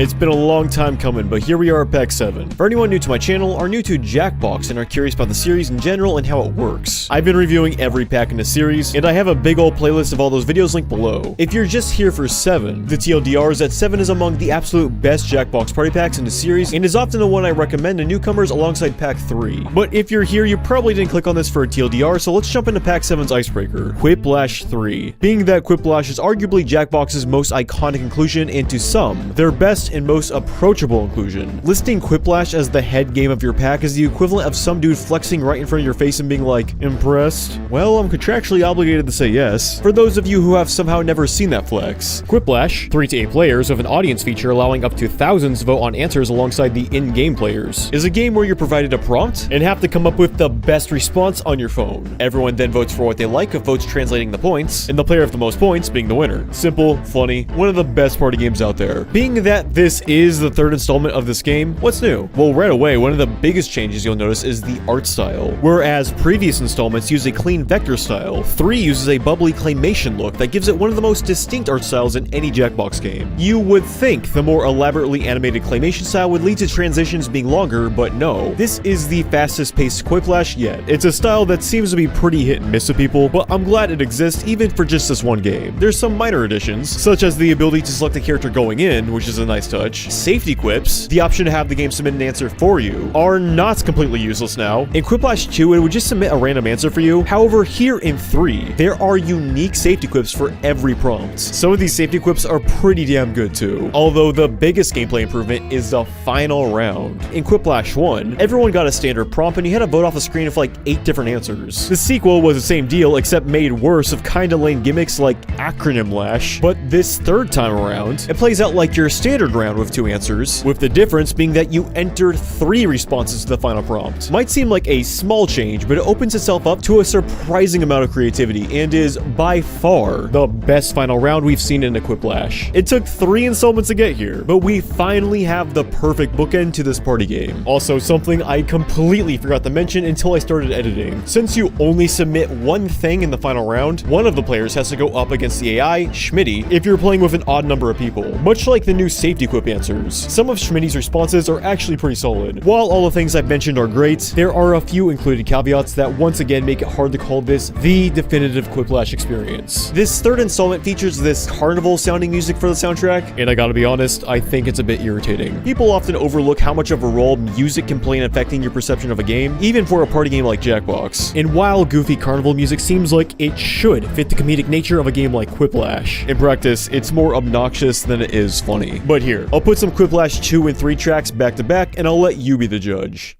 It's been a long time coming, but here we are at Pack 7. For anyone new to my channel, are new to Jackbox, and are curious about the series in general and how it works, I've been reviewing every pack in the series, and I have a big old playlist of all those videos linked below. If you're just here for 7, the TLDR is that 7 is among the absolute best Jackbox party packs in the series, and is often the one I recommend to newcomers alongside Pack 3. But if you're here, you probably didn't click on this for a TLDR, so let's jump into Pack 7's icebreaker, Quiplash 3. Being that Quiplash is arguably Jackbox's most iconic inclusion, and to some, their best and most approachable inclusion. Listing Quiplash as the head game of your pack is the equivalent of some dude flexing right in front of your face and being like, impressed? Well, I'm contractually obligated to say yes. For those of you who have somehow never seen that flex, Quiplash, 3 to 8 players with an audience feature allowing up to thousands to vote on answers alongside the in-game players, is a game where you're provided a prompt and have to come up with the best response on your phone. Everyone then votes for what they like, with votes translating the points, and the player with the most points being the winner. Simple, funny, one of the best party games out there. Being that this is the 3rd installment of this game, what's new? Well, right away, one of the biggest changes you'll notice is the art style. Whereas previous installments use a clean vector style, 3 uses a bubbly claymation look that gives it one of the most distinct art styles in any Jackbox game. You would think the more elaborately animated claymation style would lead to transitions being longer, but no. This is the fastest paced Quiplash yet. It's a style that seems to be pretty hit and miss to people, but I'm glad it exists even for just this one game. There's some minor additions, such as the ability to select a character going in, which is a nice touch. Safety quips, the option to have the game submit an answer for you, are not completely useless now. In Quiplash 2, it would just submit a random answer for you. However, here in 3, there are unique safety quips for every prompt. Some of these safety quips are pretty damn good too, although the biggest gameplay improvement is the final round. In Quiplash 1, everyone got a standard prompt and you had to vote off a screen of like 8 different answers. The sequel was the same deal, except made worse with kinda lame gimmicks like acronym lash, but this 3rd time around, it plays out like your standard round with 2 answers, with the difference being that you entered 3 responses to the final prompt. Might seem like a small change, but it opens itself up to a surprising amount of creativity and is by far the best final round we've seen in a Quiplash. It took 3 installments to get here, but we finally have the perfect bookend to this party game. Also, something I completely forgot to mention until I started editing. Since you only submit one thing in the final round, one of the players has to go up against the AI, Schmitty, if you're playing with an odd number of people. Much like the new safety quip answers, some of Schmitty's responses are actually pretty solid. While all the things I've mentioned are great, there are a few included caveats that once again make it hard to call this the definitive Quiplash experience. This 3rd installment features this carnival sounding music for the soundtrack, and I gotta be honest, I think it's a bit irritating. People often overlook how much of a role music can play in affecting your perception of a game, even for a party game like Jackbox. And while goofy carnival music seems like it should fit the comedic nature of a game like Quiplash, in practice, it's more obnoxious than it is funny. But here, I'll put some Quiplash 2 and 3 tracks back to back, and I'll let you be the judge.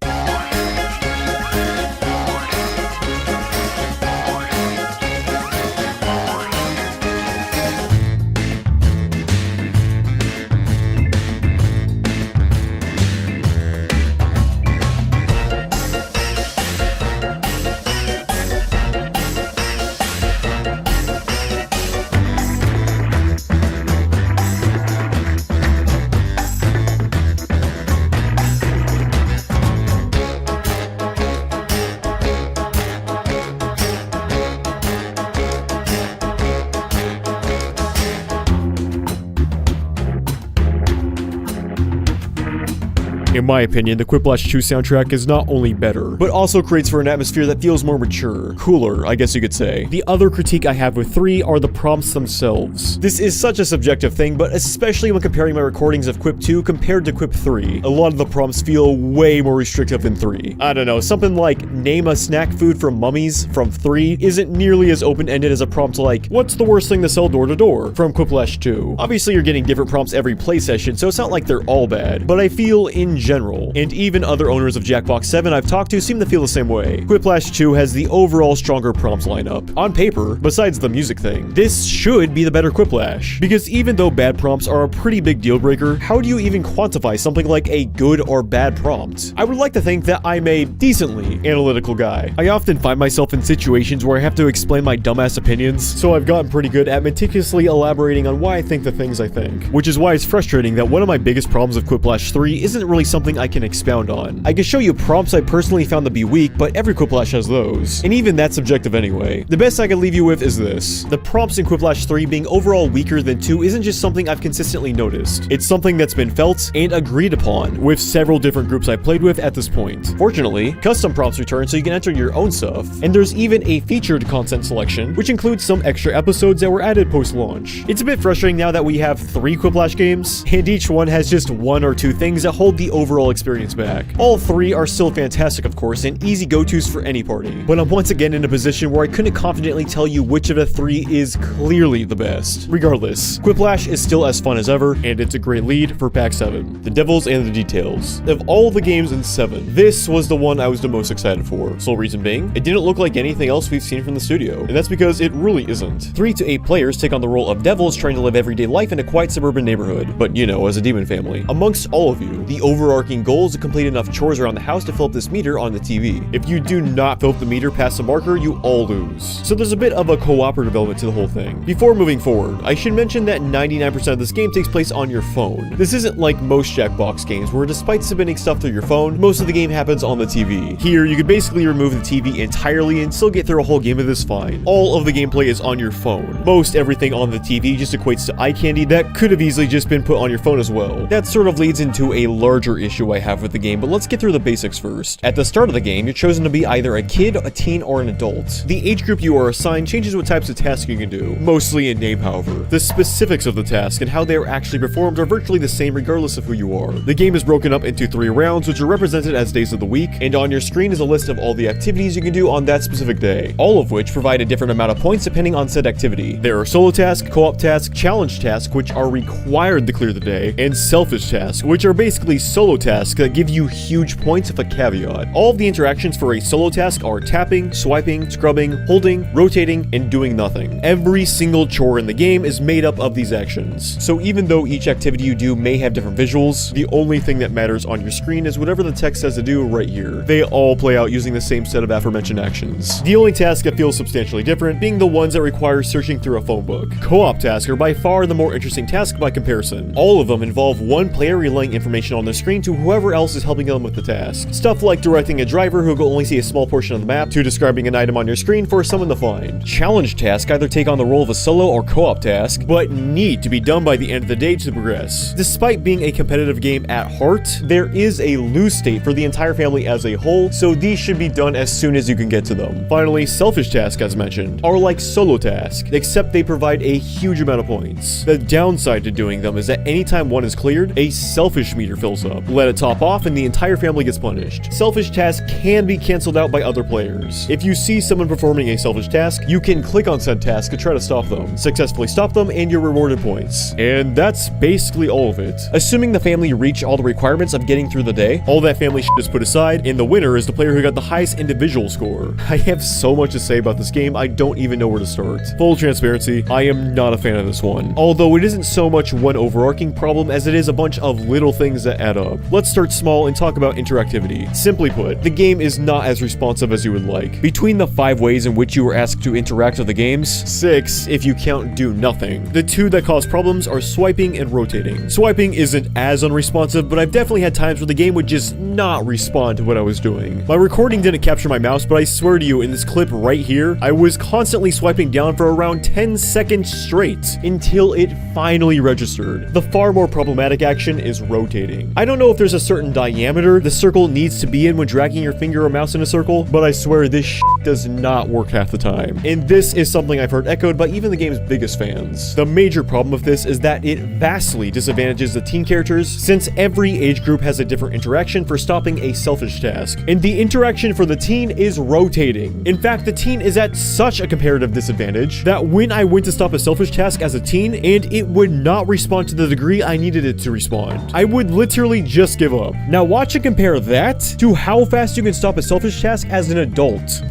In my opinion, the Quiplash 2 soundtrack is not only better, but also creates for an atmosphere that feels more mature, cooler, I guess you could say. The other critique I have with 3 are the prompts themselves. This is such a subjective thing, but especially when comparing my recordings of Quip 2 compared to Quip 3, a lot of the prompts feel way more restrictive than 3. I don't know, something like, name a snack food from Mummies from 3 isn't nearly as open-ended as a prompt like, what's the worst thing to sell door to door from Quiplash 2. Obviously you're getting different prompts every play session, so it's not like they're all bad, but I feel in general, and even other owners of Jackbox 7 I've talked to seem to feel the same way, Quiplash 2 has the overall stronger prompts lineup. On paper, besides the music thing, this should be the better Quiplash, because even though bad prompts are a pretty big deal breaker, how do you even quantify something like a good or bad prompt? I would like to think that I'm a decently analytical guy. I often find myself in situations where I have to explain my dumbass opinions, so I've gotten pretty good at meticulously elaborating on why I think the things I think. Which is why it's frustrating that one of my biggest problems with Quiplash 3 isn't really something I can expound on. I can show you prompts I personally found to be weak, but every Quiplash has those. And even that's subjective anyway. The best I can leave you with is this. The prompts in Quiplash 3 being overall weaker than 2 isn't just something I've consistently noticed. It's something that's been felt and agreed upon with several different groups I played with at this point. Fortunately, custom prompts return so you can enter your own stuff, and there's even a featured content selection, which includes some extra episodes that were added post-launch. It's a bit frustrating now that we have 3 Quiplash games, and each one has just 1 or 2 things that hold the overall experience back. All 3 are still fantastic, of course, and easy go-tos for any party, but I'm once again in a position where I couldn't confidently tell you which of the 3 is clearly the best. Regardless, Quiplash is still as fun as ever, and it's a great lead for Pack 7. The devils and the details. Of all the games in 7, this was the one I was the most excited for. Sole reason being, it didn't look like anything else we've seen from the studio, and that's because it really isn't. 3 to 8 players take on the role of devils trying to live everyday life in a quiet suburban neighborhood, but you know, as a demon family. Amongst all of you, the overarching goal is to complete enough chores around the house to fill up this meter on the TV. If you do not fill up the meter past the marker, you all lose. So there's a bit of a cooperative element to the whole thing. Before moving forward, I should mention that 99% of this game takes place on your phone. This isn't like most Jackbox games where despite submitting stuff through your phone, most of the game happens on the TV. Here, you could basically remove the TV entirely and still get through a whole game of this fine. All of the gameplay is on your phone. Most everything on the TV just equates to eye candy that could have easily just been put on your phone as well. That sort of leads into a larger issue I have with the game, but let's get through the basics first. At the start of the game, you're chosen to be either a kid, a teen, or an adult. The age group you are assigned changes what types of tasks you can do, mostly in name however. The specifics of the task and how they are actually performed are virtually the same regardless of who you are. The game is broken up into 3 rounds, which are represented as days of the week, and on your screen is a list of all the activities you can do on that specific day, all of which provide a different amount of points depending on said activity. There are solo tasks, co-op tasks, challenge tasks, which are required to clear the day, and selfish tasks, which are basically solo tasks that give you huge points with a caveat. All of the interactions for a solo task are tapping, swiping, scrubbing, holding, rotating, and doing nothing. Every single chore in the game is made up of these actions. So even though each activity you do may have different visuals, the only thing that matters on your screen is whatever the text says to do right here. They all play out using the same set of aforementioned actions. The only task that feels substantially different being the ones that require searching through a phone book. Co-op tasks are by far the more interesting task by comparison. All of them involve one player relaying information on the screen to whoever else is helping them with the task. Stuff like directing a driver who will only see a small portion of the map, to describing an item on your screen for someone to find. Challenge tasks either take on the role of a solo or co-op task, but need to be done by the end of the day to progress. Despite being a competitive game at heart, there is a lose state for the entire family as a whole, so these should be done as soon as you can get to them. Finally, selfish tasks, as mentioned, are like solo tasks, except they provide a huge amount of points. The downside to doing them is that anytime one is cleared, a selfish meter fills up. Let it top off and the entire family gets punished. Selfish tasks can be cancelled out by other players. If you see someone performing a selfish task, you can click on said task to try to stop them. Successfully stop them and you're rewarded points. And that's basically all of it. Assuming the family reach all the requirements of getting through the day, all that family shit is put aside, and the winner is the player who got the highest individual score. I have so much to say about this game, I don't even know where to start. Full transparency, I am not a fan of this one. Although it isn't so much one overarching problem as it is a bunch of little things that add up. Let's start small and talk about interactivity. Simply put, the game is not as responsive as you would like. Between the 5 ways in which you were asked to interact with the games, 6 if you count do nothing, the 2 that cause problems are swiping and rotating. Swiping isn't as unresponsive, but I've definitely had times where the game would just not respond to what I was doing. My recording didn't capture my mouse, but I swear to you, in this clip right here, I was constantly swiping down for around 10 seconds straight until it finally registered. The far more problematic action is rotating. I don't know if there's a certain diameter the circle needs to be in when dragging your finger or mouse in a circle, but I swear this shit does not work half the time. And this is something I've heard echoed by even the game's biggest fans. The major problem with this is that it vastly disadvantages the teen characters, since every age group has a different interaction for stopping a selfish task, and the interaction for the teen is rotating. In fact, the teen is at such a comparative disadvantage that when I went to stop a selfish task as a teen and it would not respond to the degree I needed it to respond, I would literally just give up. Now watch and compare that to how fast you can stop a selfish task as an adult.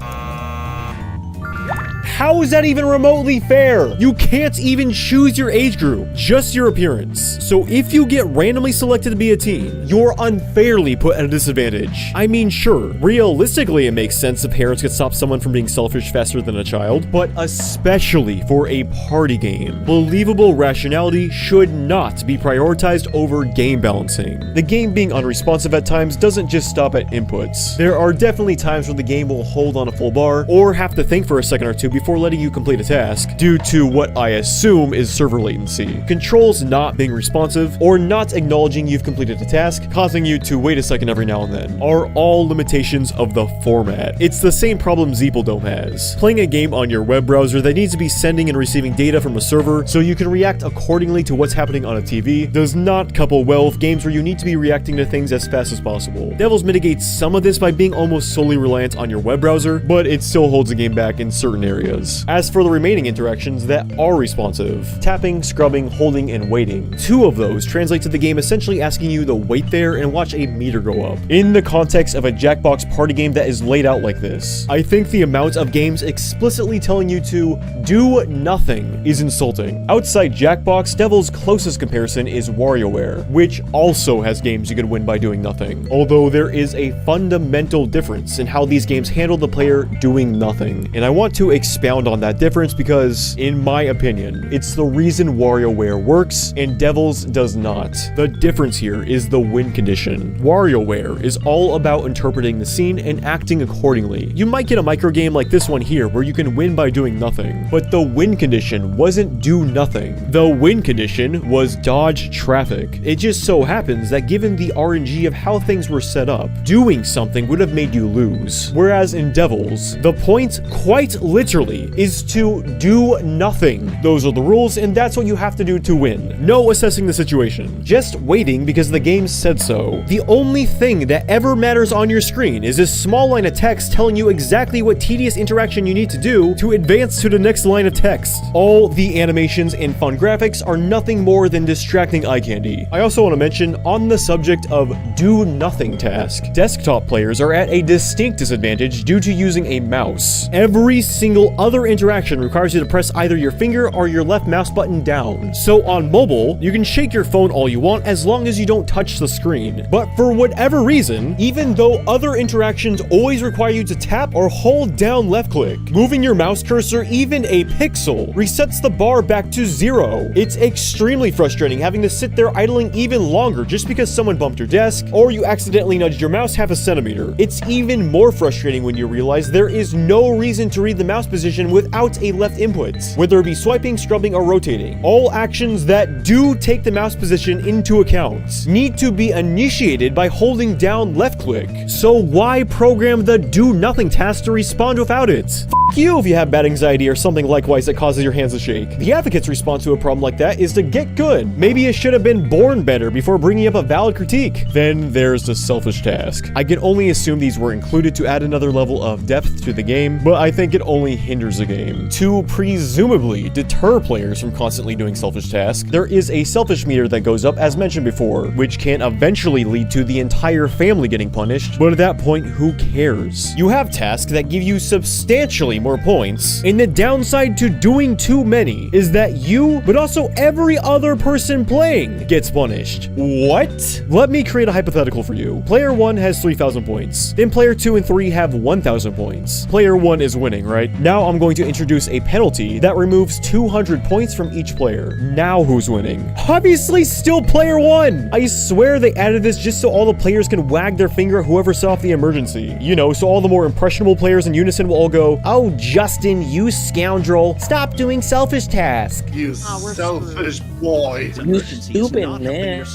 How is that even remotely fair? You can't even choose your age group, just your appearance. So if you get randomly selected to be a teen, you're unfairly put at a disadvantage. I mean, sure, realistically it makes sense that parents could stop someone from being selfish faster than a child, but especially for a party game, believable rationality should not be prioritized over game balancing. The game being unresponsive at times doesn't just stop at inputs. There are definitely times where the game will hold on a full bar, or have to think for a second or two before letting you complete a task, due to what I assume is server latency. Controls not being responsive, or not acknowledging you've completed a task, causing you to wait a second every now and then, are all limitations of the format. It's the same problem Zeepeldome has. Playing a game on your web browser that needs to be sending and receiving data from a server so you can react accordingly to what's happening on a TV does not couple well with games where you need to be reacting to things as fast as possible. Devils mitigates some of this by being almost solely reliant on your web browser, but it still holds the game back in certain areas. As for the remaining interactions that are responsive, tapping, scrubbing, holding, and waiting, 2 of those translate to the game essentially asking you to wait there and watch a meter go up. In the context of a Jackbox party game that is laid out like this, I think the amount of games explicitly telling you to do nothing is insulting. Outside Jackbox, Devil's closest comparison is WarioWare, which also has games you could win by doing nothing, although there is a fundamental difference in how these games handle the player doing nothing, and I want to expound on that difference because, in my opinion, it's the reason WarioWare works and Devil's does not. The difference here is the win condition. WarioWare is all about interpreting the scene and acting accordingly. You might get a micro game like this one here where you can win by doing nothing, but the win condition wasn't do nothing. The win condition was dodge traffic. It just so happens that given the RNG of how things were set up, doing something would have made you lose. Whereas in Devils, the point, quite literally, is to do nothing. Those are the rules, and that's what you have to do to win. No assessing the situation, just waiting because the game said so. The only thing that ever matters on your screen is this small line of text telling you exactly what tedious interaction you need to do to advance to the next line of text. All the animations and fun graphics are nothing more than distracting eye candy. I also want to mention, on the subject of do nothing task, desktop players are at a distinct disadvantage due to using a mouse. Every single other interaction requires you to press either your finger or your left mouse button down. So on mobile, you can shake your phone all you want as long as you don't touch the screen. But for whatever reason, even though other interactions always require you to tap or hold down left click, moving your mouse cursor even a pixel resets the bar back to 0. It's extremely frustrating having to sit there idling even longer just because someone bumped your desk or you accidentally nudged your mouse half a centimeter. It's even more frustrating when you realize there is no reason to read the mouse position without a left input, whether it be swiping, scrubbing, or rotating. All actions that do take the mouse position into account need to be initiated by holding down left click. So why program the do nothing task to respond without it? F you if you have bad anxiety or something likewise that causes your hands to shake. The advocate's response to a problem like that is to get good. Maybe you should have been born better before bringing up a valid critique. Then there's the selfish task. I can only assume these were included to add another level of depth to the game, but I think it only hinders the game. To presumably deter players from constantly doing selfish tasks, there is a selfish meter that goes up as mentioned before, which can eventually lead to the entire family getting punished, but at that point, who cares? You have tasks that give you substantially more points, and the downside to doing too many is that you, but also every other person playing, gets punished. What? Let me create a hypothetical for you. Player 1 has 3,000 points. Then player 2 and 3 have 1,000 points. Player 1 is winning, right? Now I'm going to introduce a penalty that removes 200 points from each player. Now who's winning? Obviously still player 1! I swear they added this just so all the players can wag their finger at whoever set off the emergency. You know, so all the more impressionable players in unison will all go, "Oh, Justin, you scoundrel. Stop doing selfish tasks." You selfish boy. You stupid man.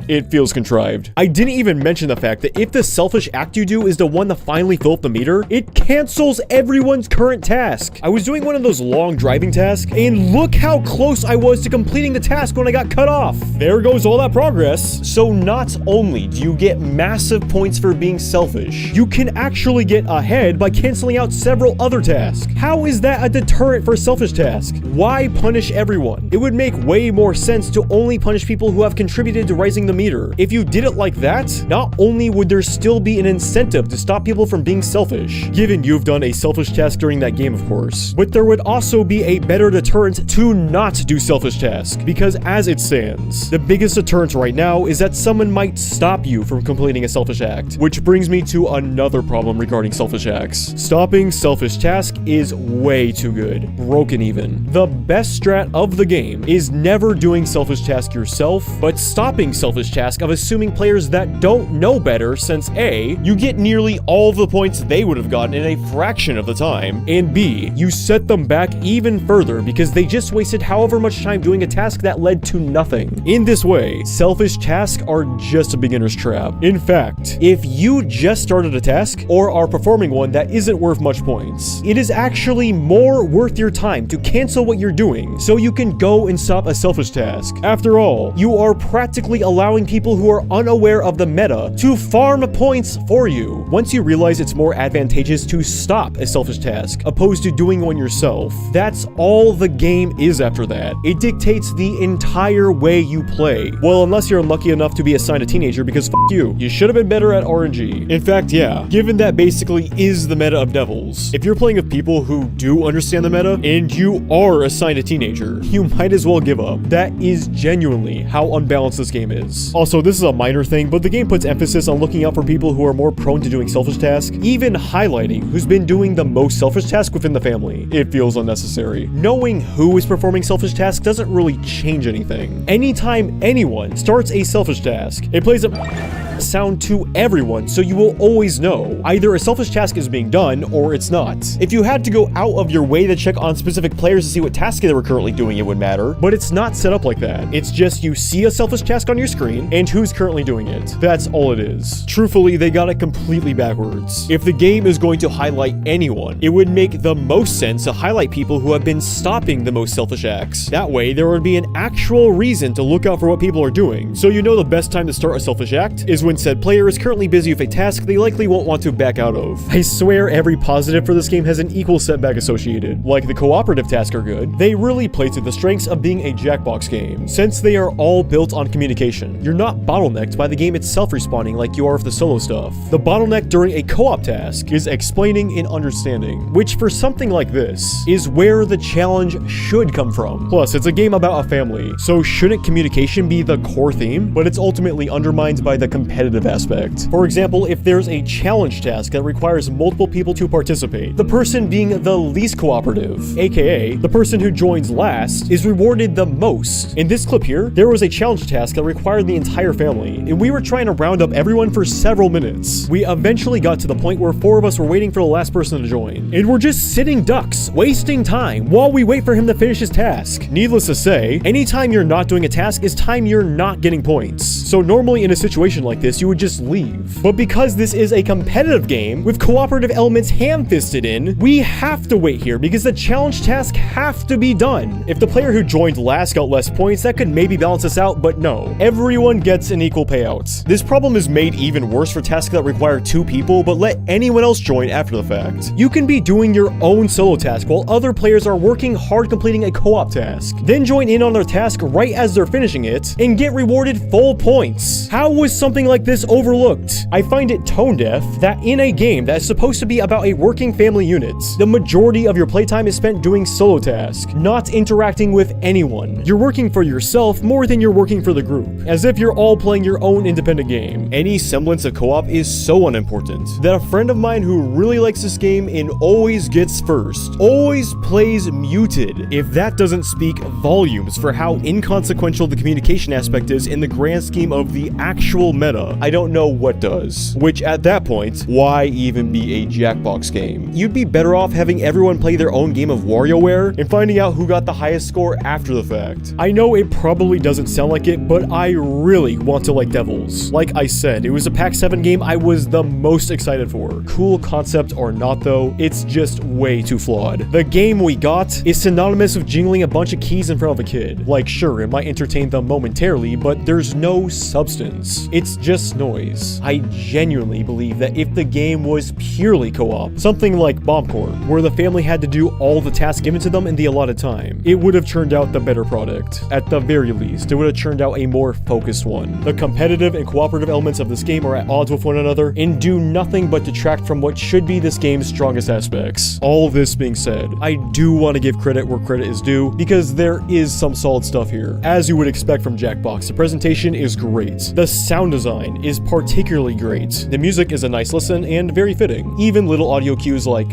It feels contrived. I didn't even mention the fact that if the selfish act you do is the one to finally fill up the meter, it cancels everyone's current task. I was doing one of those long driving tasks, and look how close I was to completing the task when I got cut off. There goes all that progress. So not only do you get massive points for being selfish, you can actually get ahead by canceling out several other tasks. How is that a deterrent for a selfish task? Why punish everyone? It would make way more sense to only punish people who have contributed to raising the meter. If you did it like that, not only would there still be an incentive to stop people from being selfish, given given you've done a selfish task during that game, of course. But there would also be a better deterrent to not do selfish tasks, because as it stands, the biggest deterrent right now is that someone might stop you from completing a selfish act, which brings me to another problem regarding selfish acts. Stopping selfish task is way too good, broken even. The best strat of the game is never doing selfish task yourself, but stopping selfish task of assuming players that don't know better, since A, you get nearly all of the points they would have gotten in a fraction of the time, and B, you set them back even further because they just wasted however much time doing a task that led to nothing. In this way, selfish tasks are just a beginner's trap. In fact, if you just started a task or are performing one that isn't worth much points, it is actually more worth your time to cancel what you're doing so you can go and stop a selfish task. After all, you are practically allowing people who are unaware of the meta to farm points for you. Once you realize it's more advantageous to stop a selfish task opposed to doing one yourself, that's all the game is after that. It dictates the entire way you play. Well, unless you're unlucky enough to be assigned a teenager, because f you. You should have been better at RNG. In fact, yeah, given that basically is the meta of devils, if you're playing with people who do understand the meta and you are assigned a teenager, you might as well give up. That is genuinely how unbalanced this game is. Also, this is a minor thing, but the game puts emphasis on looking out for people who are more prone to doing selfish tasks, even highlighting who's been doing the most selfish tasks within the family. It feels unnecessary. Knowing who is performing selfish tasks doesn't really change anything. Anytime anyone starts a selfish task, it plays a sound to everyone, so you will always know either a selfish task is being done or it's not. If you had to go out of your way to check on specific players to see what task they were currently doing, it would matter, but it's not set up like that. It's just you see a selfish task on your screen and who's currently doing it. That's all it is. Truthfully, they got it completely backwards. If the game is going to highlight anyone, it would make the most sense to highlight people who have been stopping the most selfish acts. That way, there would be an actual reason to look out for what people are doing, so you know the best time to start a selfish act is when said player is currently busy with a task they likely won't want to back out of. I swear every positive for this game has an equal setback associated. Like the cooperative tasks are good, they really play to the strengths of being a Jackbox game, since they are all built on communication. You're not bottlenecked by the game itself respawning like you are with the solo stuff. The bottleneck during a co-op task is explaining and understanding, which for something like this is where the challenge should come from. Plus, it's a game about a family, so shouldn't communication be the core theme? But it's ultimately undermined by the competitive aspect. For example, if there's a challenge task that requires multiple people to participate, the person being the least cooperative, aka the person who joins last, is rewarded the most. In this clip here, there was a challenge task that required the entire family, and we were trying to round up everyone for several minutes. We eventually got to the point where 4 of us were waiting for the last person to join, and we're just sitting ducks, wasting time while we wait for him to finish his task. Needless to say, anytime you're not doing a task is time you're not getting points. So normally in a situation like this, you would just leave. But because this is a competitive game with cooperative elements ham-fisted in, we have to wait here because the challenge task have to be done. If the player who joined last got less points, that could maybe balance us out, but no. Everyone gets an equal payout. This problem is made even worse for tasks that require 2 people, but let anyone else join after the fact. You can be doing your own solo task while other players are working hard completing a co-op task, then join in on their task right as they're finishing it, and get rewarded full points. How was something like this overlooked? I find it tone deaf that in a game that is supposed to be about a working family unit, the majority of your playtime is spent doing solo tasks, not interacting with anyone. You're working for yourself more than you're working for the group, as if you're all playing your own independent game. Any semblance of co-op is so unimportant that a friend of mine who really likes this game and always gets first, always plays muted. If that doesn't speak volumes for how inconsequential the communication aspect is in the grand scheme of the actual meta, I don't know what does. Which at that point, why even be a Jackbox game? You'd be better off having everyone play their own game of WarioWare and finding out who got the highest score after the fact. I know it probably doesn't sound like it, but I really want to like Devils. Like I said, it was a Pack 7 game I was the most excited for. Cool concept or not though, it's just way too flawed. The game we got is synonymous with jingling a bunch of keys in front of a kid. Like sure, it might entertain them momentarily, but there's no substance. It's just noise. I genuinely believe that if the game was purely co-op, something like Bomb Court, where the family had to do all the tasks given to them in the allotted time, it would have turned out the better product. At the very least, it would have turned out a more focused one. The competitive and cooperative elements of this game are at odds with one another and do nothing but detract from what should be this game's strongest aspects. All this being said, I do want to give credit where credit is due, because there is some solid stuff here. As you would expect from Jackbox, the presentation is great. The sound design is particularly great. The music is a nice listen and very fitting. Even little audio cues like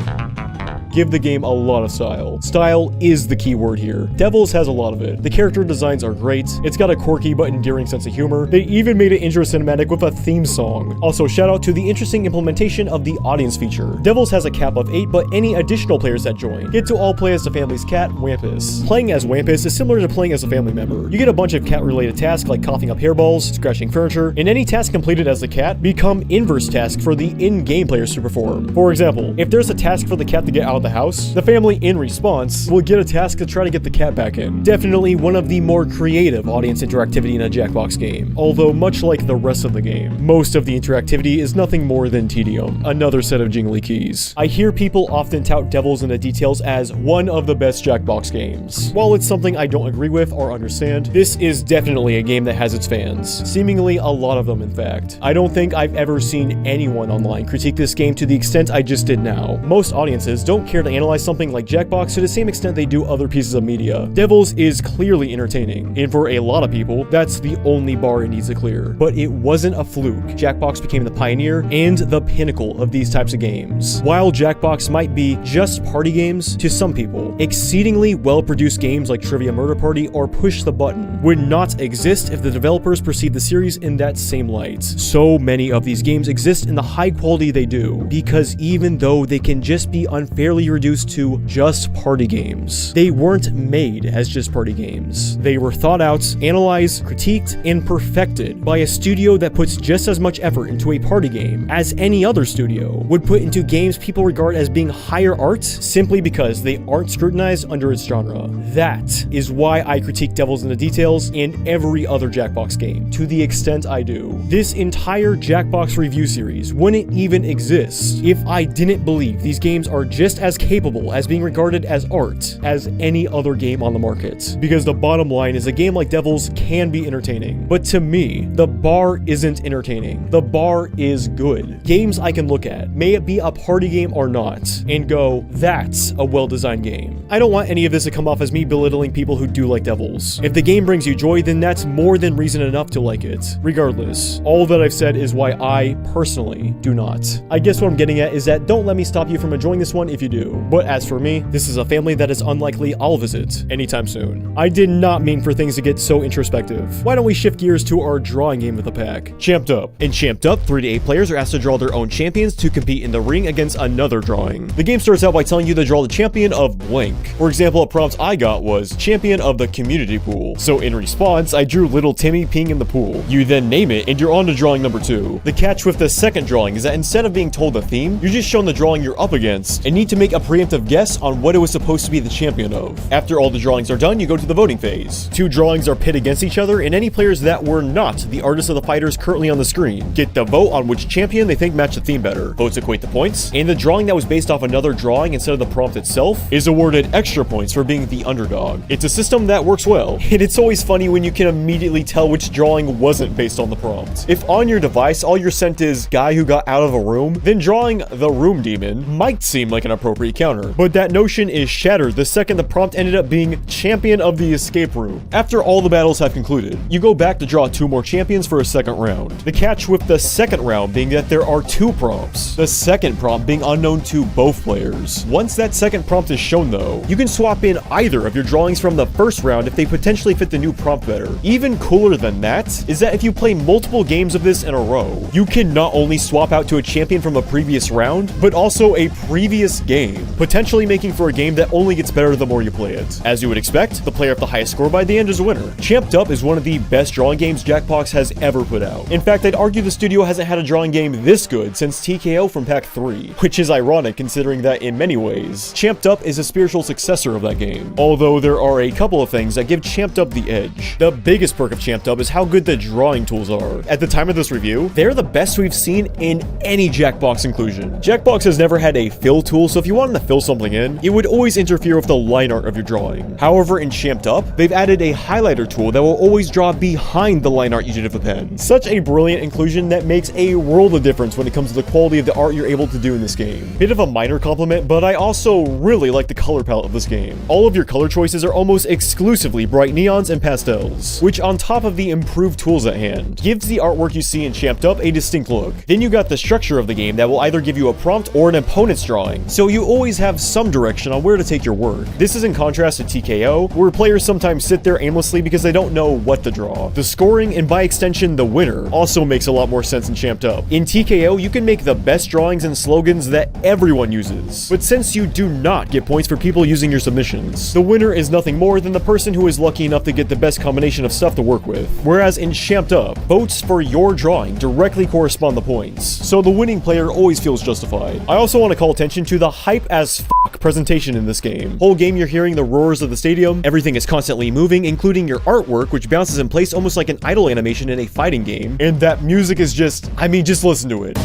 give the game a lot of style. Style is the key word here. Devils has a lot of it. The character designs are great. It's got a quirky but endearing sense of humor. They even made an intro cinematic with a theme song. Also, shout out to the interesting implementation of the audience feature. Devils has a cap of 8, but any additional players that join get to all play as the family's cat, Wampus. Playing as Wampus is similar to playing as a family member. You get a bunch of cat-related tasks like coughing up hairballs, scratching furniture, and any task completed as the cat become inverse tasks for the in-game players to perform. For example, if there's a task for the cat to get out of the house, the family in response will get a task to try to get the cat back in. Definitely one of the more creative audience interactivity in a Jackbox game, although much like the rest of the game, most of the interactivity is nothing more than tedium, another set of jingly keys. I hear people often tout Devils in the Details as one of the best Jackbox games. While it's something I don't agree with or understand, this is definitely a game that has its fans, seemingly a lot of them in fact. I don't think I've ever seen anyone online critique this game to the extent I just did now. Most audiences don't care to analyze something like Jackbox to the same extent they do other pieces of media. Devils is clearly entertaining, and for a lot of people, that's the only bar it needs to clear. But it wasn't a fluke. Jackbox became the pioneer and the pinnacle of these types of games. While Jackbox might be just party games to some people, exceedingly well-produced games like Trivia Murder Party or Push the Button would not exist if the developers perceived the series in that same light. So many of these games exist in the high quality they do, because even though they can just be unfairly reduced to just party games, they weren't made as just party games. They were thought out, analyzed, critiqued, and perfected by a studio that puts just as much effort into a party game as any other studio would put into games people regard as being higher art simply because they aren't scrutinized under its genre. That is why I critique Devils in the Details and every other Jackbox game to the extent I do. This entire Jackbox review series wouldn't even exist if I didn't believe these games are just as capable as being regarded as art as any other game on the market. Because the bottom line is a game like Devils can be entertaining, but to me, the bar isn't entertaining. The bar is good. Games I can look at, may it be a party game or not, and go, that's a well-designed game. I don't want any of this to come off as me belittling people who do like Devils. If the game brings you joy, then that's more than reason enough to like it. Regardless, all that I've said is why I, personally, do not. I guess what I'm getting at is that don't let me stop you from enjoying this one if you do. But as for me, this is a family that is unlikely I'll visit anytime soon. I did not mean for things to get so introspective. Why don't we shift gears to our drawing game of the pack, Champed Up. In Champed Up, 3 to 8 players are asked to draw their own champions to compete in the ring against another drawing. The game starts out by telling you to draw the champion of blank. For example, a prompt I got was champion of the community pool. So in response, I drew little Timmy peeing in the pool. You then name it and you're on to drawing number 2. The catch with the second drawing is that instead of being told the theme, you're just shown the drawing you're up against and need to make a preemptive guess on what it was supposed to be the champion of. After all the drawings are done, you go to the voting phase. 2 drawings are pit against each other, and any players that were not the artists of the fighters currently on the screen get to vote on which champion they think match the theme better. Votes equate to points, and the drawing that was based off another drawing instead of the prompt itself is awarded extra points for being the underdog. It's a system that works well, and it's always funny when you can immediately tell which drawing wasn't based on the prompt. If on your device all you're sent is guy who got out of a room, then drawing the room demon might seem like an appropriate counter, but that notion is shattered the second the prompt ended up being champion of the escape room. After all the battles have concluded, you go back to draw 2 more champions for a second round. The catch with the second round being that there are 2 prompts, the second prompt being unknown to both players. Once that second prompt is shown though, you can swap in either of your drawings from the first round if they potentially fit the new prompt better. Even cooler than that is that if you play multiple games of this in a row, you can not only swap out to a champion from a previous round, but also a previous game. game, potentially making for a game that only gets better the more you play it. As you would expect, the player with the highest score by the end is a winner. Champed Up is one of the best drawing games Jackbox has ever put out. In fact, I'd argue the studio hasn't had a drawing game this good since TKO from Pack 3, which is ironic considering that in many ways, Champed Up is a spiritual successor of that game. Although there are a couple of things that give Champed Up the edge. The biggest perk of Champed Up is how good the drawing tools are. At the time of this review, they're the best we've seen in any Jackbox inclusion. Jackbox has never had a fill tool, so if you wanted to fill something in, it would always interfere with the line art of your drawing. However, in Champed Up, they've added a highlighter tool that will always draw behind the line art you did with a pen. Such a brilliant inclusion that makes a world of difference when it comes to the quality of the art you're able to do in this game. Bit of a minor compliment, but I also really like the color palette of this game. All of your color choices are almost exclusively bright neons and pastels, which on top of the improved tools at hand, gives the artwork you see in Champed Up a distinct look. Then you got the structure of the game that will either give you a prompt or an opponent's drawing, so you always have some direction on where to take your work. This is in contrast to TKO, where players sometimes sit there aimlessly because they don't know what to draw. The scoring, and by extension the winner, also makes a lot more sense in Champed Up. In TKO, you can make the best drawings and slogans that everyone uses, but since you do not get points for people using your submissions, the winner is nothing more than the person who is lucky enough to get the best combination of stuff to work with. Whereas in Champed Up, votes for your drawing directly correspond to points, so the winning player always feels justified. I also want to call attention to the hype as fuck presentation in this game. Whole game you're hearing the roars of the stadium, everything is constantly moving, including your artwork, which bounces in place almost like an idle animation in a fighting game, and that music is just, I mean, just listen to it.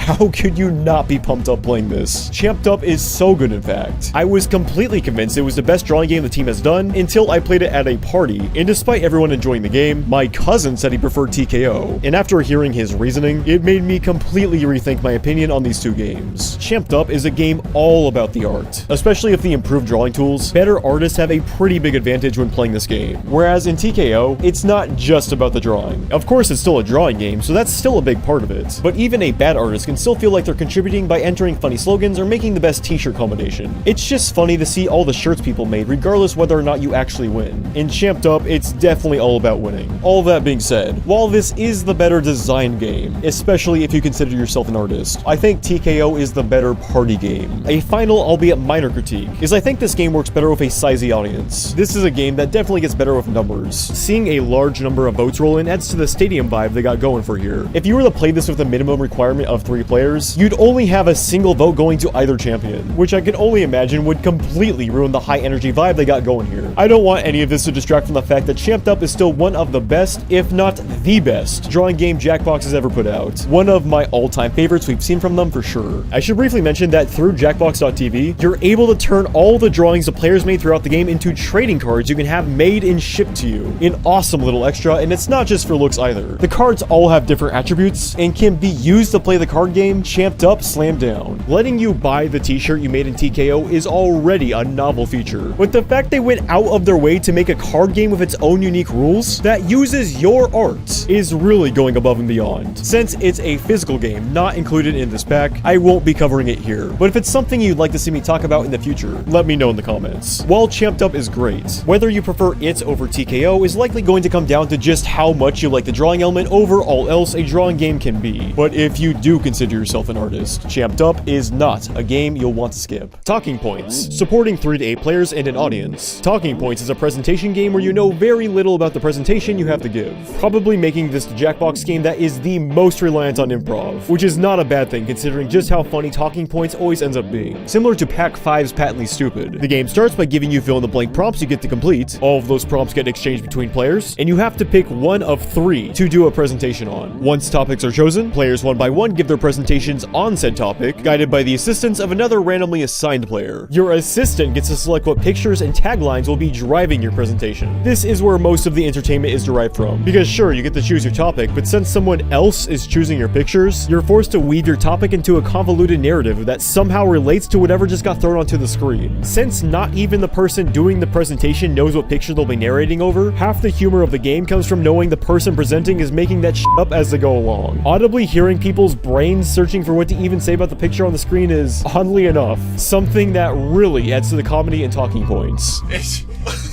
How could you not be pumped up playing this? Champed Up is so good, in fact. I was completely convinced it was the best drawing game the team has done until I played it at a party, and despite everyone enjoying the game, my cousin said he preferred TKO, and after hearing his reasoning, it made me completely rethink my opinion on these two games. Champed Up is a game all about the art, especially with the improved drawing tools. Better artists have a pretty big advantage when playing this game, whereas in TKO, it's not just about the drawing. Of course, it's still a drawing game, so that's still a big part of it, but even a bad artist can still feel like they're contributing by entering funny slogans or making the best t-shirt combination. It's just funny to see all the shirts people made, regardless whether or not you actually win. In Champed Up, it's definitely all about winning. All that being said, while this is the better designed game, especially if you consider yourself an artist, I think TKO is the better party game. A final, albeit minor critique, is I think this game works better with a sizey audience. This is a game that definitely gets better with numbers. Seeing a large number of votes roll in adds to the stadium vibe they got going for here. If you were to play this with a minimum requirement of 3 players, you'd only have a single vote going to either champion, which I can only imagine would completely ruin the high energy vibe they got going here. I don't want any of this to distract from the fact that Champed Up is still one of the best, if not the best, drawing game Jackbox has ever put out. One of my all-time favorites we've seen from them for sure. I should briefly mention that through Jackbox.tv, you're able to turn all the drawings the players made throughout the game into trading cards you can have made and shipped to you. An awesome little extra, and it's not just for looks either. The cards all have different attributes and can be used to play the card game Champed Up slam down. Letting you buy the t-shirt you made in TKO is already a novel feature, but the fact they went out of their way to make a card game with its own unique rules that uses your art is really going above and beyond. Since it's a physical game not included in this pack, I won't be covering it here, but if it's something you'd like to see me talk about in the future, let me know in the comments. While Champed Up is great, whether you prefer it over TKO is likely going to come down to just how much you like the drawing element over all else a drawing game can be. But if you do consider yourself an artist, Champed Up is not a game you'll want to skip. Talking Points. Supporting 3 to 8 players and an audience. Talking Points is a presentation game where you know very little about the presentation you have to give, probably making this the Jackbox game that is the most reliant on improv, which is not a bad thing considering just how funny Talking Points always ends up being. Similar to Pack 5's Patently Stupid, the game starts by giving you fill-in-the-blank prompts you get to complete. All of those prompts get exchanged between players, and you have to pick one of 3 to do a presentation on. Once topics are chosen, players one by one give their presentations on said topic, guided by the assistance of another randomly assigned player. Your assistant gets to select what pictures and taglines will be driving your presentation. This is where most of the entertainment is derived from, because sure, you get to choose your topic, but since someone else is choosing your pictures, you're forced to weave your topic into a convoluted narrative that somehow relates to whatever just got thrown onto the screen. Since not even the person doing the presentation knows what picture they'll be narrating over, half the humor of the game comes from knowing the person presenting is making that shit up as they go along. Audibly hearing people's brains searching for what to even say about the picture on the screen is, oddly enough, something that really adds to the comedy and Talking Points. This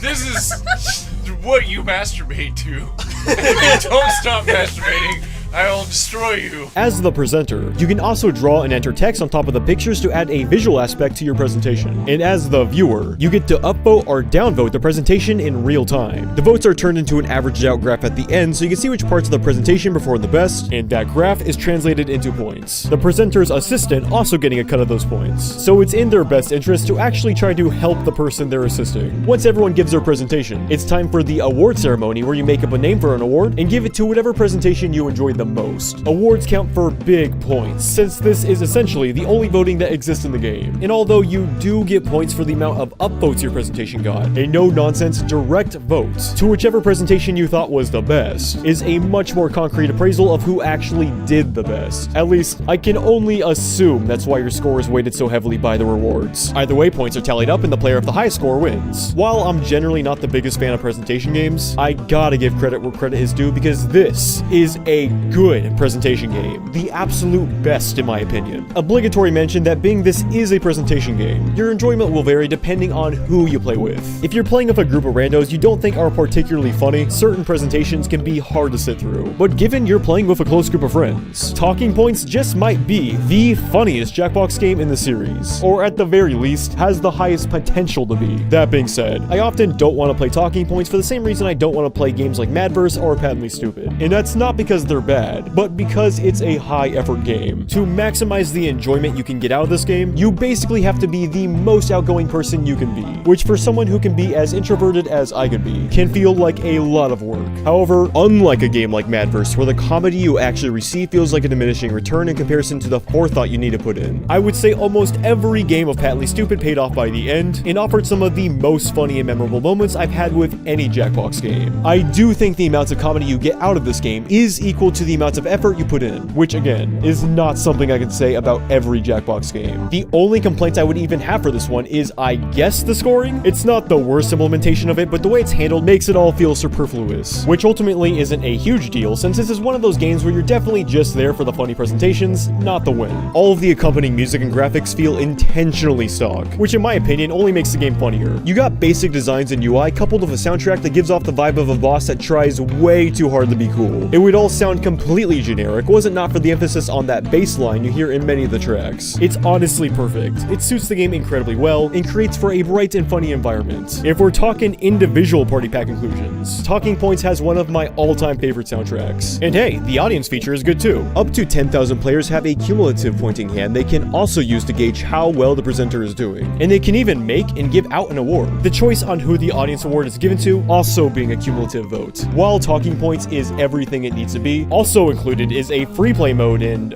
is what you masturbate to. If you don't stop masturbating, I will destroy you. As the presenter, you can also draw and enter text on top of the pictures to add a visual aspect to your presentation. And as the viewer, you get to upvote or downvote the presentation in real time. The votes are turned into an averaged out graph at the end so you can see which parts of the presentation perform the best, and that graph is translated into points. The presenter's assistant also getting a cut of those points. So it's in their best interest to actually try to help the person they're assisting. Once everyone gives their presentation, it's time for the award ceremony where you make up a name for an award and give it to whatever presentation you enjoyed the most. Awards count for big points, since this is essentially the only voting that exists in the game. And although you do get points for the amount of upvotes your presentation got, a no-nonsense direct vote to whichever presentation you thought was the best is a much more concrete appraisal of who actually did the best. At least, I can only assume that's why your score is weighted so heavily by the rewards. Either way, points are tallied up and the player of the highest score wins. While I'm generally not the biggest fan of presentation games, I gotta give credit where credit is due because this is a good presentation game. The absolute best in my opinion. Obligatory mention that being this is a presentation game, your enjoyment will vary depending on who you play with. If you're playing with a group of randos you don't think are particularly funny, certain presentations can be hard to sit through. But given you're playing with a close group of friends, Talking Points just might be the funniest Jackbox game in the series, or at the very least, has the highest potential to be. That being said, I often don't want to play Talking Points for the same reason I don't want to play games like Madverse or Patently Stupid. And that's not because they're bad, but because it's a high-effort game. To maximize the enjoyment you can get out of this game, you basically have to be the most outgoing person you can be, which for someone who can be as introverted as I could be, can feel like a lot of work. However, unlike a game like Madverse, where the comedy you actually receive feels like a diminishing return in comparison to the forethought you need to put in, I would say almost every game of Patently Stupid paid off by the end, and offered some of the most funny and memorable moments I've had with any Jackbox game. I do think the amounts of comedy you get out of this game is equal to the amounts of effort you put in, which again, is not something I can say about every Jackbox game. The only complaint I would even have for this one is, I guess, the scoring. It's not the worst implementation of it, but the way it's handled makes it all feel superfluous, which ultimately isn't a huge deal since this is one of those games where you're definitely just there for the funny presentations, not the win. All of the accompanying music and graphics feel intentionally stock, which in my opinion only makes the game funnier. You got basic designs and UI coupled with a soundtrack that gives off the vibe of a boss that tries way too hard to be cool. It would all sound completely generic was it not for the emphasis on that bass line you hear in many of the tracks. It's honestly perfect. It suits the game incredibly well and creates for a bright and funny environment. If we're talking individual party pack inclusions, Talking Points has one of my all-time favorite soundtracks. And hey, the audience feature is good too. Up to 10,000 players have a cumulative pointing hand they can also use to gauge how well the presenter is doing. And they can even make and give out an award. The choice on who the audience award is given to also being a cumulative vote. While Talking Points is everything it needs to be, also included is a free play mode and,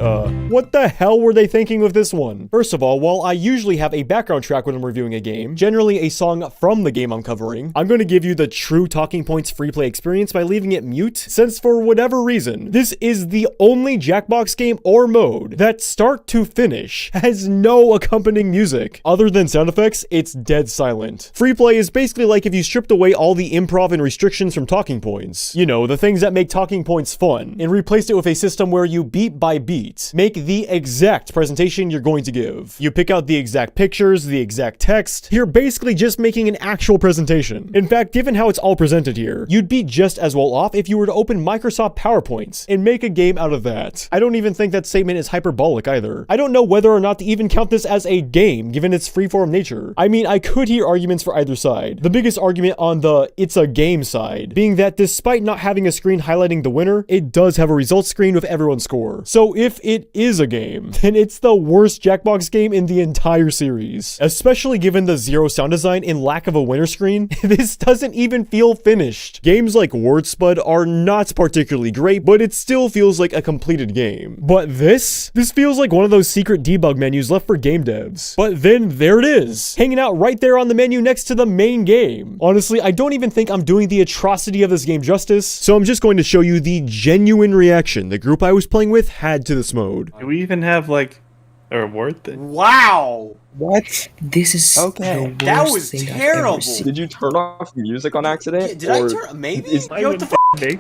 what the hell were they thinking with this one? First of all, while I usually have a background track when I'm reviewing a game, generally a song from the game I'm covering, I'm going to give you the true Talking Points free play experience by leaving it mute, since for whatever reason, this is the only Jackbox game or mode that start to finish has no accompanying music. Other than sound effects, it's dead silent. Free play is basically like if you stripped away all the improv and restrictions from Talking Points. You know, the things that make Talking Points fun, and replaced it with a system where you beat by beat make the exact presentation you're going to give. You pick out the exact pictures, the exact text. You're basically just making an actual presentation. In fact, given how it's all presented here, you'd be just as well off if you were to open Microsoft PowerPoints and make a game out of that. I don't even think that statement is hyperbolic either. I don't know whether or not to even count this as a game given its freeform nature. I mean, I could hear arguments for either side. The biggest argument on the it's a game side being that despite not having a screen highlighting the winner, it does have a results screen with everyone's score. So if it is a game, then it's the worst Jackbox game in the entire series. Especially given the zero sound design and lack of a winner screen, this doesn't even feel finished. Games like Word Spud are not particularly great, but it still feels like a completed game. But this feels like one of those secret debug menus left for game devs. But then there it is, hanging out right there on the menu next to the main game. Honestly, I don't even think I'm doing the atrocity of this game justice, so I'm just going to show you the genuine reaction the group I was playing with had to this mode. Do we even have like a reward thing? Wow! What? This is Okay. the That worst was thing I've terrible. ever seen. Did you turn off music on accident? Did I or turn? Maybe? is- Yo, what the f? Hey,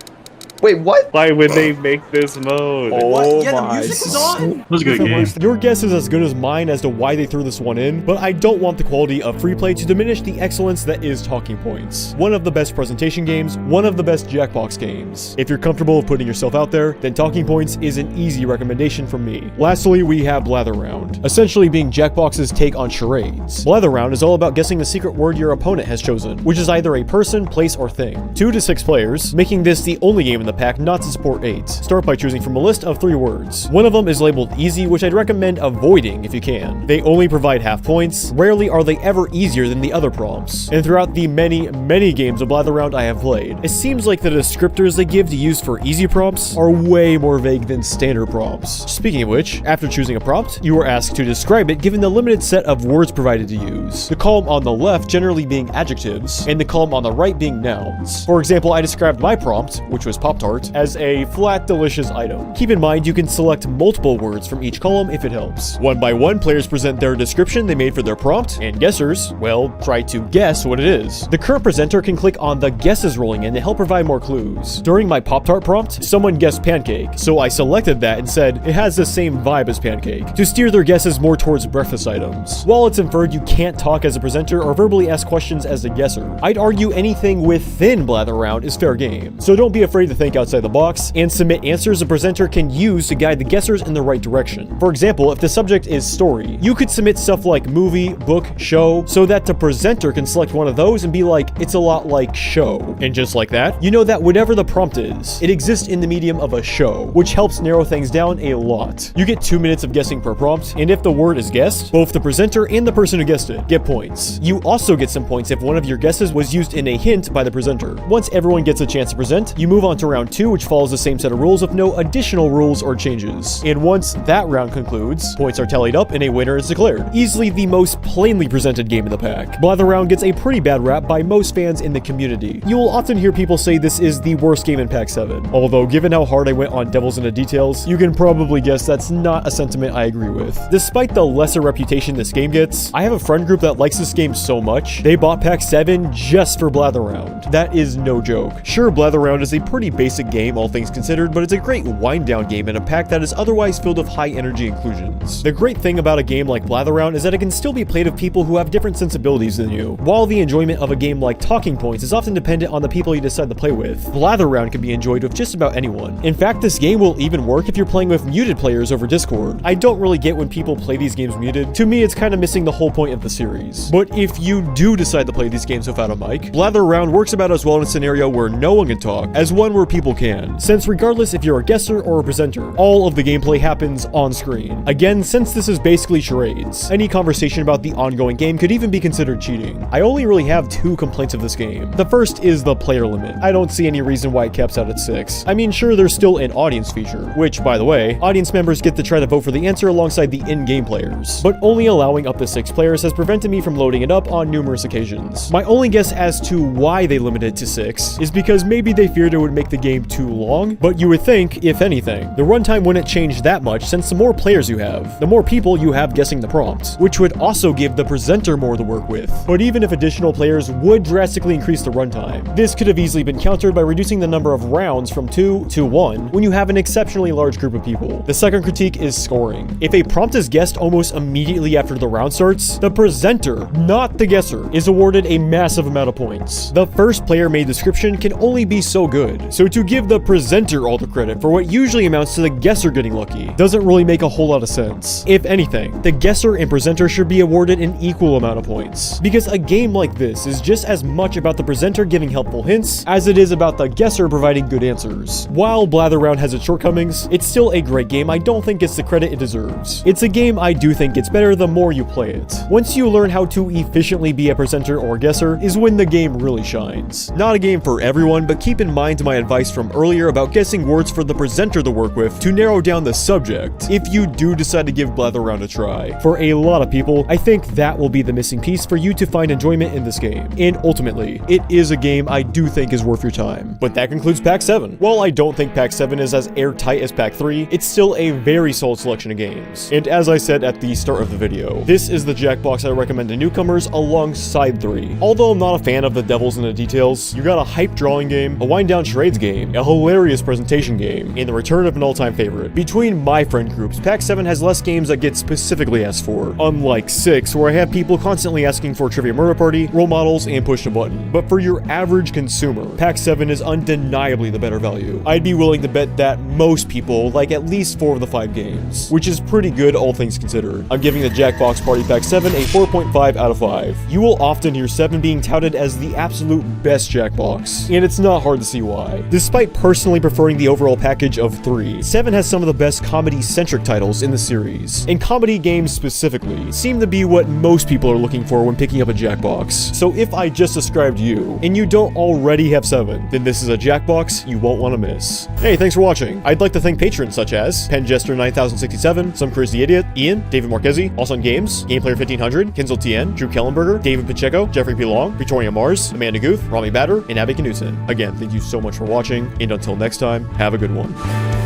Wait, what? Why would they make this mode? What? Yeah, the music is on. That was a good game. Your guess is as good as mine as to why they threw this one in, but I don't want the quality of free play to diminish the excellence that is Talking Points. One of the best presentation games, one of the best Jackbox games. If you're comfortable with putting yourself out there, then Talking Points is an easy recommendation from me. Lastly, we have Blather Round, essentially being Jackbox's take on charades. Blather Round is all about guessing the secret word your opponent has chosen, which is either a person, place, or thing. 2 to 6 players, making this the only game in the pack not to support 8. Start by choosing from a list of 3 words. One of them is labeled easy, which I'd recommend avoiding if you can. They only provide half points, rarely are they ever easier than the other prompts. And throughout the many games of Blather Round I have played, it seems like the descriptors they give to use for easy prompts are way more vague than standard prompts. Speaking of which, after choosing a prompt, you are asked to describe it given the limited set of words provided to use. The column on the left generally being adjectives, and the column on the right being nouns. For example, I described my prompt, which was Pop-Tart, as a flat, delicious item. Keep in mind you can select multiple words from each column if it helps. One by one, players present their description they made for their prompt, and guessers, well, try to guess what it is. The current presenter can click on the guesses rolling in to help provide more clues. During my Pop-Tart prompt, someone guessed pancake, so I selected that and said it has the same vibe as pancake, to steer their guesses more towards breakfast items. While it's inferred you can't talk as a presenter or verbally ask questions as a guesser, I'd argue anything within Blather Round is fair game. So don't be afraid to think outside the box and submit answers a presenter can use to guide the guessers in the right direction. For example, if the subject is story, you could submit stuff like movie, book, show, so that the presenter can select one of those and be like, it's a lot like show. And just like that, you know that whatever the prompt is, it exists in the medium of a show, which helps narrow things down a lot. You get 2 minutes of guessing per prompt, and if the word is guessed, both the presenter and the person who guessed it get points. You also get some points if one of your guesses was used in a hint by the presenter. Once everyone gets a chance to present, you move on to round 2, which follows the same set of rules with no additional rules or changes. And once that round concludes, points are tallied up and a winner is declared. Easily the most plainly presented game in the pack. Blather Round gets a pretty bad rap by most fans in the community. You will often hear people say this is the worst game in Pack 7, although given how hard I went on Devils in the Details, you can probably guess that's not a sentiment I agree with. Despite the lesser reputation this game gets, I have a friend group that likes this game so much, they bought Pack 7 just for Blather Round. That is no joke. Sure, Blather Round is a pretty basic game, all things considered, but it's a great wind-down game in a pack that is otherwise filled with high-energy inclusions. The great thing about a game like Blather Round is that it can still be played with people who have different sensibilities than you. While the enjoyment of a game like Talking Points is often dependent on the people you decide to play with, Blather Round can be enjoyed with just about anyone. In fact, this game will even work if you're playing with muted players over Discord. I don't really get when people play these games muted. To me, it's kind of missing the whole point of the series. But if you do decide to play these games without a mic, Blather Round works about as well in a scenario where no one can talk as one where people can, since regardless if you're a guesser or a presenter, all of the gameplay happens on screen. Again, since this is basically charades, any conversation about the ongoing game could even be considered cheating. I only really have 2 complaints of this game. The first is the player limit. I don't see any reason why it caps out at 6. I mean, sure, there's still an audience feature, which, by the way, audience members get to try to vote for the answer alongside the in-game players, but only allowing up to 6 players has prevented me from loading it up on numerous occasions. My only guess as to why they limited it to 6 is because maybe they feared it would make the game too long, but you would think, if anything, the runtime wouldn't change that much since the more players you have, the more people you have guessing the prompt, which would also give the presenter more to work with. But even if additional players would drastically increase the runtime, this could have easily been countered by reducing the number of rounds from 2 to 1 when you have an exceptionally large group of people. The second critique is scoring. If a prompt is guessed almost immediately after the round starts, the presenter, not the guesser, is awarded a massive amount of points. The first player made description can only be so good, so to give the presenter all the credit for what usually amounts to the guesser getting lucky doesn't really make a whole lot of sense. If anything, the guesser and presenter should be awarded an equal amount of points, because a game like this is just as much about the presenter giving helpful hints as it is about the guesser providing good answers. While Blather Round has its shortcomings, it's still a great game I don't think gets the credit it deserves. It's a game I do think gets better the more you play it. Once you learn how to efficiently be a presenter or guesser is when the game really shines. Not a game for everyone, but keep in mind my advice from earlier about guessing words for the presenter to work with to narrow down the subject if you do decide to give Blather Round a try. For a lot of people, I think that will be the missing piece for you to find enjoyment in this game. And ultimately, it is a game I do think is worth your time. But that concludes Pack 7. While I don't think Pack 7 is as airtight as Pack 3, it's still a very solid selection of games. And as I said at the start of the video, this is the Jackbox I recommend to newcomers alongside 3. Although I'm not a fan of the Devils in the Details, you got a hype drawing game, a wind down charades game, game, a hilarious presentation game, and the return of an all-time favorite. Between my friend groups, Pack 7 has less games that get specifically asked for, unlike 6, where I have people constantly asking for Trivia Murder Party, role models, and push a button. But for your average consumer, Pack 7 is undeniably the better value. I'd be willing to bet that most people like at least 4 of the 5 games, which is pretty good all things considered. I'm giving the Jackbox Party Pack 7 a 4.5 out of 5. You will often hear 7 being touted as the absolute best Jackbox, and it's not hard to see why. Despite personally preferring the overall package of 3, 7 has some of the best comedy-centric titles in the series, and comedy games specifically seem to be what most people are looking for when picking up a Jackbox. So if I just described you, and you don't already have 7, then this is a Jackbox you won't want to miss. Hey, thanks for watching. I'd like to thank patrons such as PenJester9067, Some Crazy Idiot, Ian, David Marquezi, Awesome Games, GamePlayer1500, Kinzel TN, Drew Kellenberger, David Pacheco, Jeffrey P. Long, Victoria Mars, Amanda Guth, Rami Batter, and Abby Knudsen. Again, thank you so much for watching, and until next time, have a good one.